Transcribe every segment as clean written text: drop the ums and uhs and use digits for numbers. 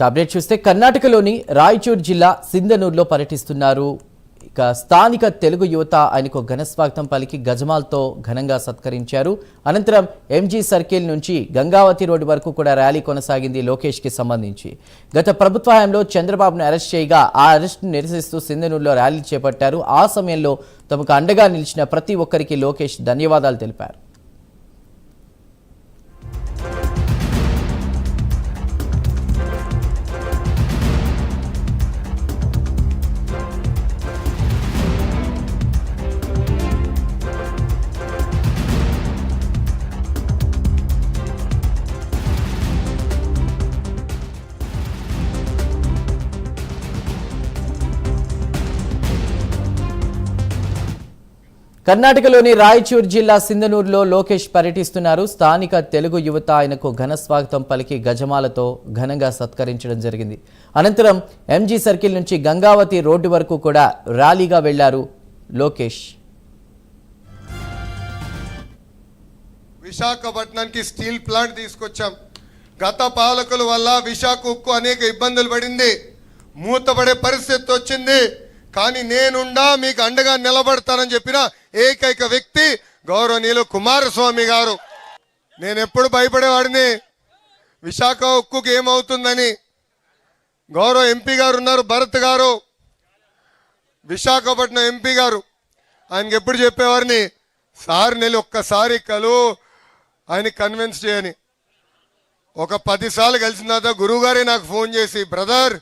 Update చూస్తే కర్ణాటకలోని రాయచూర్ జిల్లా సింధనూరులో పర్యటిస్తున్నారు. ఇక స్థానిక తెలుగు యువత ఆయనకు ఘన స్వాగతం పలికి గజమాల్తో ఘనంగా సత్కరించారు. అనంతరం ఎంజీ సర్కిల్ నుంచి గంగావతి రోడ్డు వరకు కూడా ర్యాలీ కొనసాగింది. లోకేష్ కి సంబంధించి గత ప్రభుత్వ హయాంలో చంద్రబాబును అరెస్ట్ చేయగా ఆ అరెస్ట్ను నిరసిస్తూ సింధనూరులో ర్యాలీ చేపట్టారు. ఆ సమయంలో తమకు అండగా నిలిచిన ప్రతి ఒక్కరికి లోకేష్ ధన్యవాదాలు తెలిపారు. కర్ణాటకలోని రాయచూర్ జిల్లా సింధనూరులో లోకేష్ పర్యటిస్తున్నారు. స్థానిక తెలుగు యువత ఆయనకు ఘన స్వాగతం పలికి గజమాలతో ఘనంగా సత్కరించడం జరిగింది. అనంతరం ఎంజీ సర్కిల్ నుంచి గంగావతి రోడ్డు వరకు కూడా ర్యాలీగా వెళ్లారు లోకేష్. విశాఖపట్నానికి స్టీల్ ప్లాంట్ తీసుకొచ్చాం. గత పాలకుల వల్ల విశాఖ ఉక్కు అనేక ఇబ్బందులు పడింది, మూతపడే పరిస్థితి వచ్చింది. కానీ నేనుండా మీకు అండగా నిలబడతానని చెప్పిన ఏకైక వ్యక్తి గౌరవనీయులు కుమారస్వామి గారు. నేను ఎప్పుడు భయపడేవాడిని విశాఖ ఉక్కుకి ఏమవుతుందని. గౌరవ ఎంపీ గారు ఉన్నారు, భరత్ గారు, విశాఖపట్నం ఎంపీ గారు. ఆయనకి ఎప్పుడు చెప్పేవారిని, సార్ నేను ఒక్కసారి ఆయన కన్విన్స్ చేయని. ఒక 10 సార్లు కలిసిన తర్వాత గురువుగారే నాకు ఫోన్ చేసి, బ్రదర్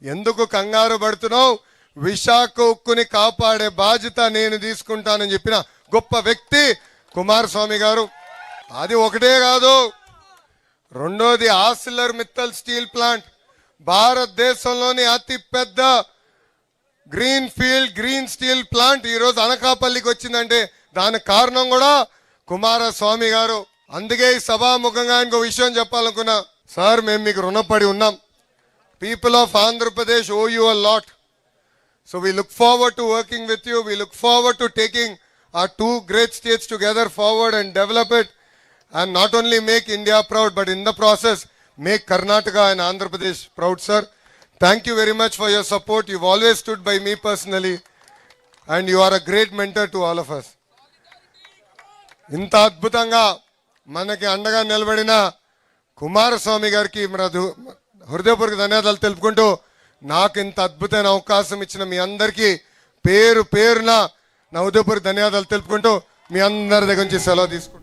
ఎందుకు కంగారు పడుతున్నావు, విశాఖ ఉక్కుని కాపాడే బాధ్యత నేను తీసుకుంటానని చెప్పిన గొప్ప వ్యక్తి కుమారస్వామి గారు. అది ఒకటే కాదు, రెండోది ఆర్సిలర్ మిత్తల్ స్టీల్ ప్లాంట్, భారతదేశంలోని అతి పెద్ద గ్రీన్ స్టీల్ ప్లాంట్ ఈరోజు అనకాపల్లికి వచ్చిందంటే దానికి కారణం కూడా కుమారస్వామి గారు. అందుకే ఈ సభాముఖంగా ఆయనకు విషయం చెప్పాలనుకున్నా. సార్ మేము మీకు రుణపడి ఉన్నాం. People of Andhra Pradesh oh you a lot. So we look forward to working with you. We look forward to taking our two great states together forward and develop it, and not only make India proud, but in the process make Karnataka and Andhra Pradesh proud, sir. Thank you very much for your support. You've always stood by me personally, and you are a great mentor to all of us. ఇంత అద్భుతంగా మనకి అండగా నిలబడిన కుమారస్వామి గారికి హృదయపూర్వక ధన్యవాదాలు తెలుపుకుంటూ, నాకు ఇంత అద్భుతమైన అవకాశం ఇచ్చిన మీ అందరికీ పేరున నా హృదయపూర్వక ధన్యవాదాలు తెలుపుకుంటూ మీ అందరి దగ్గర నుంచి సెలవు తీసుకుంటాను.